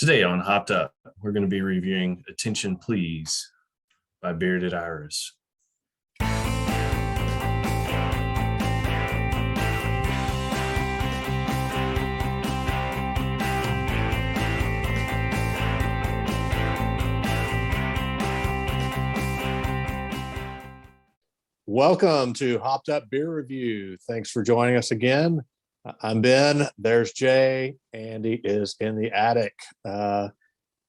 Today on Hopped Up, we're going to be reviewing Attention Please by Bearded Iris. Welcome to Hopped Up Beer Review. Thanks for joining us again. I'm Ben. There's Jay. Andy is in the attic.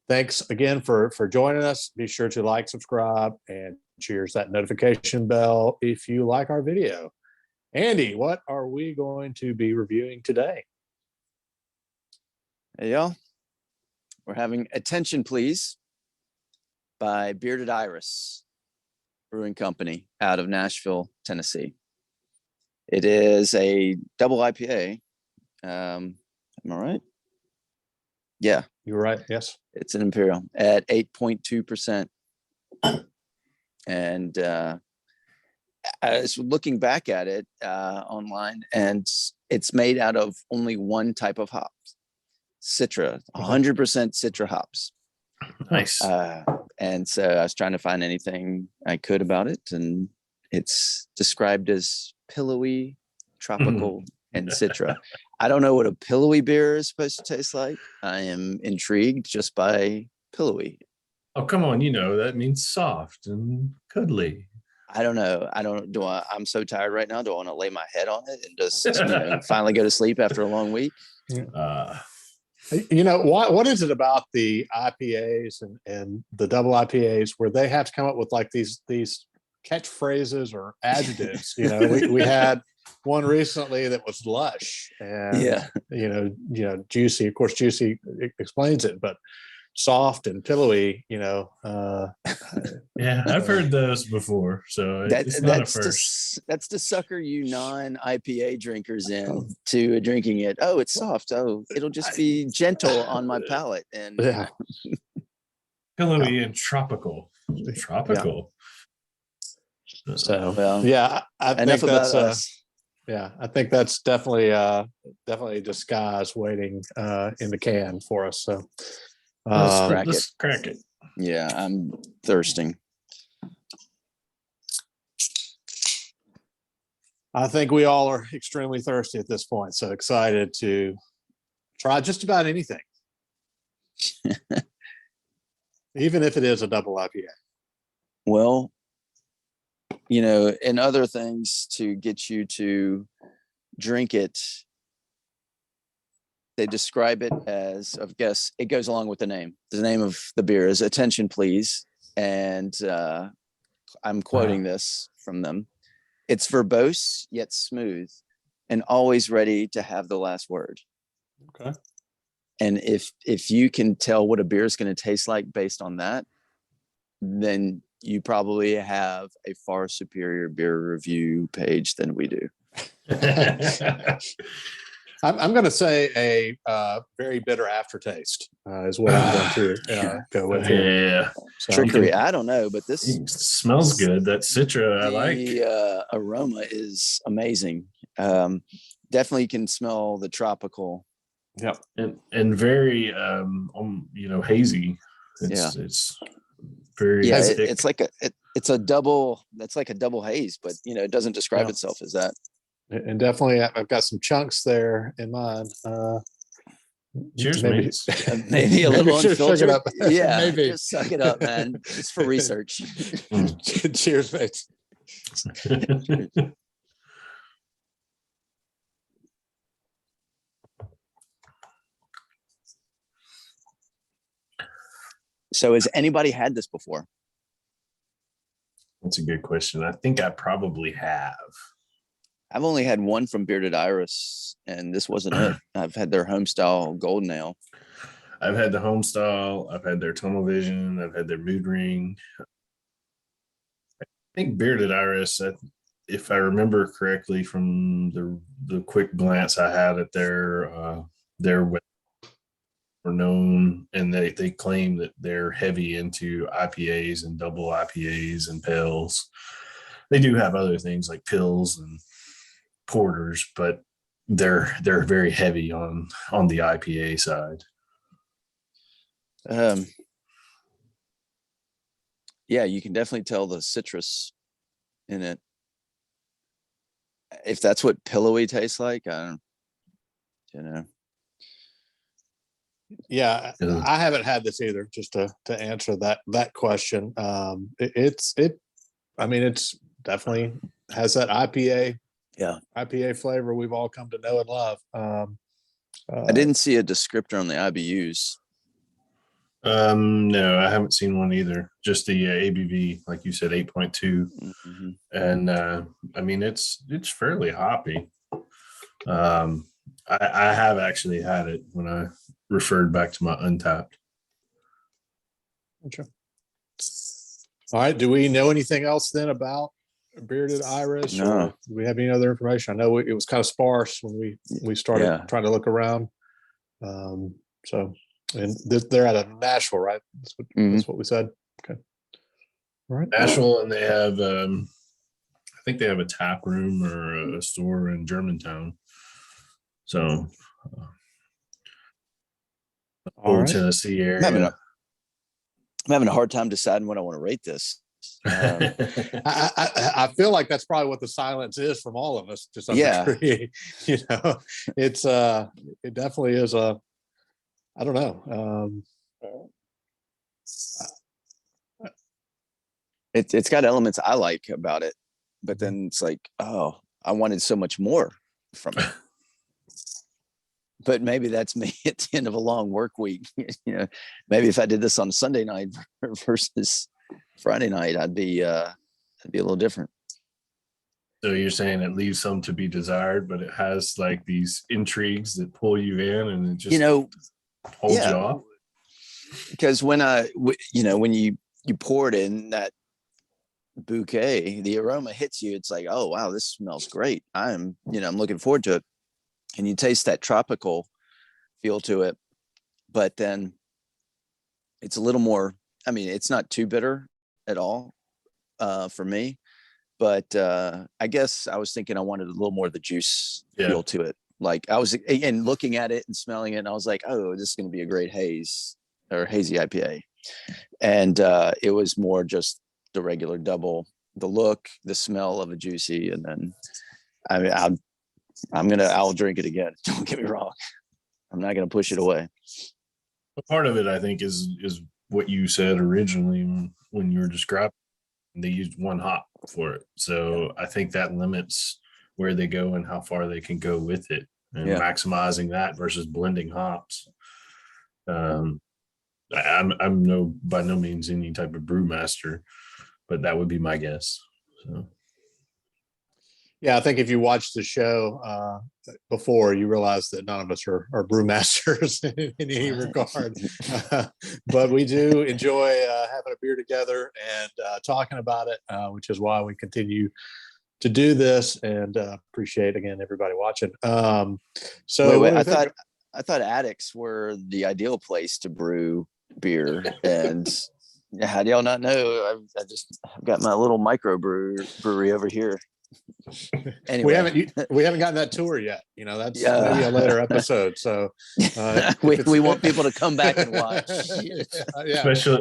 Thanks again for joining us. Be sure to like, subscribe, and cheers that notification bell if you like our video. Andy, what are we going to be reviewing today? Hey, y'all. We're having Attention Please by Bearded Iris Brewing Company out of Nashville, Tennessee. It is a double IPA. Am I right? Yeah. You're right. Yes. It's an Imperial at 8.2%. And I was looking back at it online, and it's made out of only one type of hops, Citra, 100% Citra hops. Nice. And so I was trying to find anything I could about it, and it's described as pillowy, tropical, and Citra. I don't know what a pillowy beer is supposed to taste like. I am intrigued just by pillowy. Oh, come on. That means soft and cuddly. I don't know. I'm so tired right now. Do I want to lay my head on it and just finally go to sleep after a long week? What is it about the IPAs and the double IPAs where they have to come up with like these catchphrases or adjectives? We had one recently that was lush and juicy. Of course, juicy explains it, but soft and pillowy. Yeah, I've heard those before, so it's not a first. That's to sucker you non-IPA drinkers in to drinking it. Oh, it's soft. Oh, it'll just be gentle on my palate. And pillowy and tropical. Tropical. Yeah. So I think that's us. I think that's definitely a disguise waiting in the can for us. So let's crack it. Yeah, I'm thirsting. I think we all are extremely thirsty at this point. So excited to try just about anything. Even if it is a double IPA. Well, and other things to get you to drink it, they describe it as, I guess it goes along with the name. The name of the beer is Attention Please. And I'm quoting this from them. It's verbose yet smooth and always ready to have the last word. Okay. And if you can tell what a beer is going to taste like based on that, then you probably have a far superior beer review page than we do. I'm going to say a very bitter aftertaste is what I'm going to go with. Yeah. So trickery. I don't know, but this smells good. That Citra I like. The aroma is amazing. Definitely can smell the tropical. Yep. And very hazy. It's very it's like a double haze, but it doesn't describe itself as that. And definitely I've got some chunks there in mine. Cheers, maybe a little unfiltered. Yeah, maybe. Just suck it up, man. It's for research. Cheers, mates. So has anybody had this before? That's a good question. I think I probably have. I've only had one from Bearded Iris, and this wasn't it. I've had their homestyle Golden Ale. I've had the homestyle. I've had their Tunnel Vision. I've had their Mood Ring. I think Bearded Iris, if I remember correctly from the quick glance I had at their web, are known, and they claim that they're heavy into IPAs and double IPAs and pales. They do have other things like pills and porters, but they're very heavy on the IPA side. Um, yeah, you can definitely tell the citrus in it. If that's what pillowy tastes like, I don't, you know. Yeah, Yeah. I haven't had this either. Just to answer that question, I mean, it's definitely has that IPA flavor we've all come to know and love. I didn't see a descriptor on the IBUs. No, I haven't seen one either. Just the ABV, like you said, 8.2. Mm-hmm. And I mean, it's fairly hoppy. I have actually had it when I referred back to my Untapped. Sure. All right. Do we know anything else then about Bearded Iris, No. or do we have any other information? I know it was kind of sparse when we started Yeah. trying to look around. So, and they're out of Nashville, right? That's what we said. Okay. All right. Nashville, and they have, I think they have a tap room or a store in Germantown. So, All old right. Tennessee I'm area. having a hard time deciding what I want to rate this. I feel like that's probably what the silence is from all of us to some degree. You know, it definitely is I don't know. It's got elements I like about it, but then it's like, oh, I wanted so much more from it. But maybe that's me at the end of a long work week. You know, maybe if I did this on Sunday night versus Friday night, I'd be a little different. So you're saying it leaves some to be desired, but it has like these intrigues that pull you in, and it just holds you off. Because when when you pour it in that bouquet, the aroma hits you. It's like, oh wow, this smells great. I'm looking forward to it, and you taste that tropical feel to it. But then it's a little more. I mean, it's not too bitter at all for me. But I guess I was thinking I wanted a little more of the juice feel to it. Like I was, and looking at it and smelling it, and I was like, oh, this is going to be a great hazy IPA. And it was more just the regular double, the look, the smell of a juicy. And then, I mean, I'll drink it again. Don't get me wrong. I'm not going to push it away. Part of it, I think, is what you said originally when you were describing. They used one hop for it, so I think that limits where they go and how far they can go with it, and maximizing that versus blending hops. I'm by no means any type of brewmaster, but that would be my guess. So. Yeah, I think if you watch the show before, you realize that none of us are brewmasters in any regard. But we do enjoy having a beer together and talking about it, which is why we continue to do this, and appreciate, again, everybody watching. So wait, I thought attics were the ideal place to brew beer. And how do y'all not know? I've got my little micro brewery over here. Anyway, we haven't gotten that tour yet. That's maybe a later episode. So we want people to come back and watch.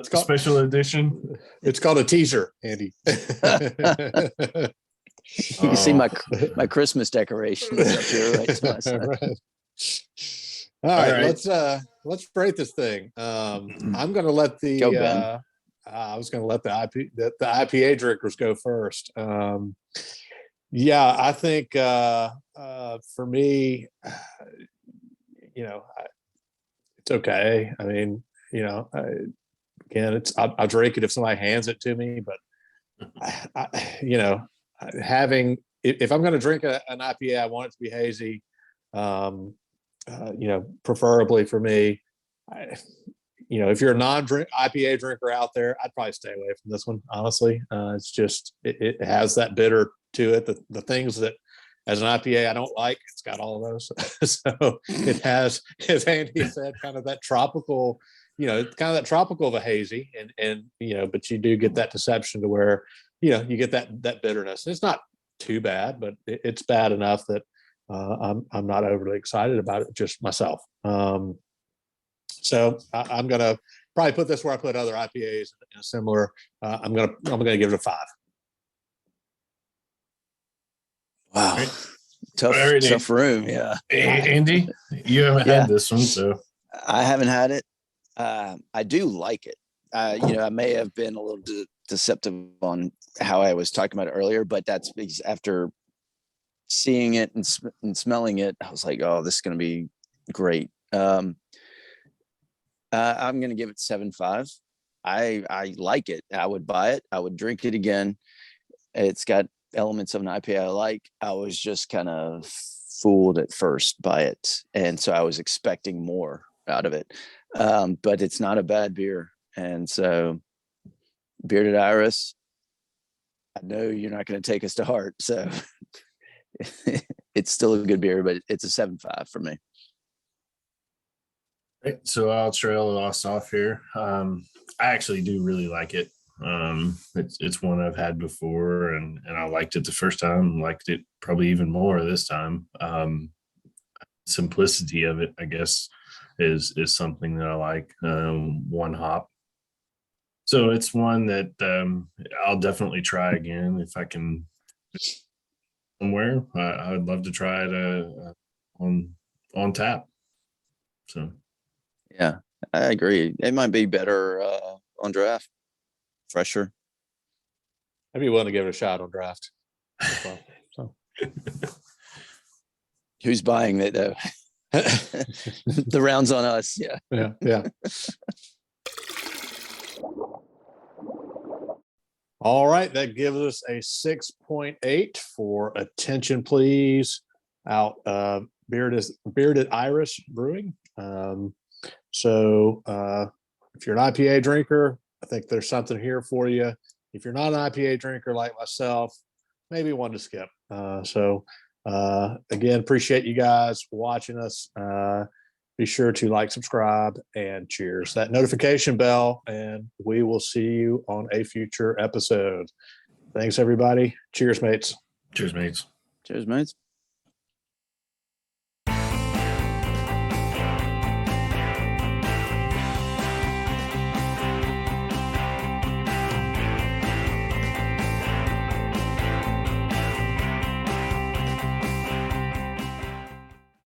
Special edition. It's called a teaser, Andy. You see my Christmas decorations up here right to my side. Right. All right. Let's rate this thing. I'm going to let I was going to let the IPA drinkers go first. Yeah, I think for me, it's okay. I mean, again, I'll drink it if somebody hands it to me, but if I'm going to drink an IPA, I want it to be hazy. Preferably for me, if you're a IPA drinker out there, I'd probably stay away from this one. Honestly, it's just it has that bitter to it. The things that, as an IPA, I don't like. It's got all of those. So it has, as Andy said, kind of that tropical, kind of that tropical of a hazy, and but you do get that deception to where you get that bitterness. It's not too bad, but it's bad enough that I'm not overly excited about it, just myself. So I'm gonna probably put this where I put other IPAs in a similar. I'm gonna give it a 5. Wow. Right. Tough, All right, tough room. Yeah. Andy, you haven't Yeah. had this one, so I haven't had it. I do like it. I may have been a little deceptive on how I was talking about it earlier, but that's because after seeing it and smelling it, I was like, oh, this is going to be great. I'm going to give it 7.5. I like it. I would buy it. I would drink it again. It's got elements of an IPA I like. I was just kind of fooled at first by it. And so I was expecting more out of it. But it's not a bad beer. And so Bearded Iris, I know you're not going to take us to heart. So it's still a good beer, but it's a 7.5 for me. right, so I'll trail us off here. I actually do really like it. It's one I've had before, and I liked it the first time. Liked it probably even more this time. Simplicity of it, I guess, is something that I like. One hop, so it's one that I'll definitely try again if I can somewhere. I would love to try it on tap. So Yeah, I agree. It might be better on draft, fresher. I'd be willing to give it a shot on draft as well. So Who's buying it though? The round's on us. Yeah. yeah. All right, that gives us a 6.8 for attention, please. Out Bearded Iris Brewing. So if you're an IPA drinker, I think there's something here for you. If you're not an IPA drinker like myself, maybe one to skip. Again, appreciate you guys watching us. Be sure to like, subscribe, and cheers that notification bell, and we will see you on a future episode. Thanks, everybody. Cheers, mates. cheers, mates. Cheers, mates.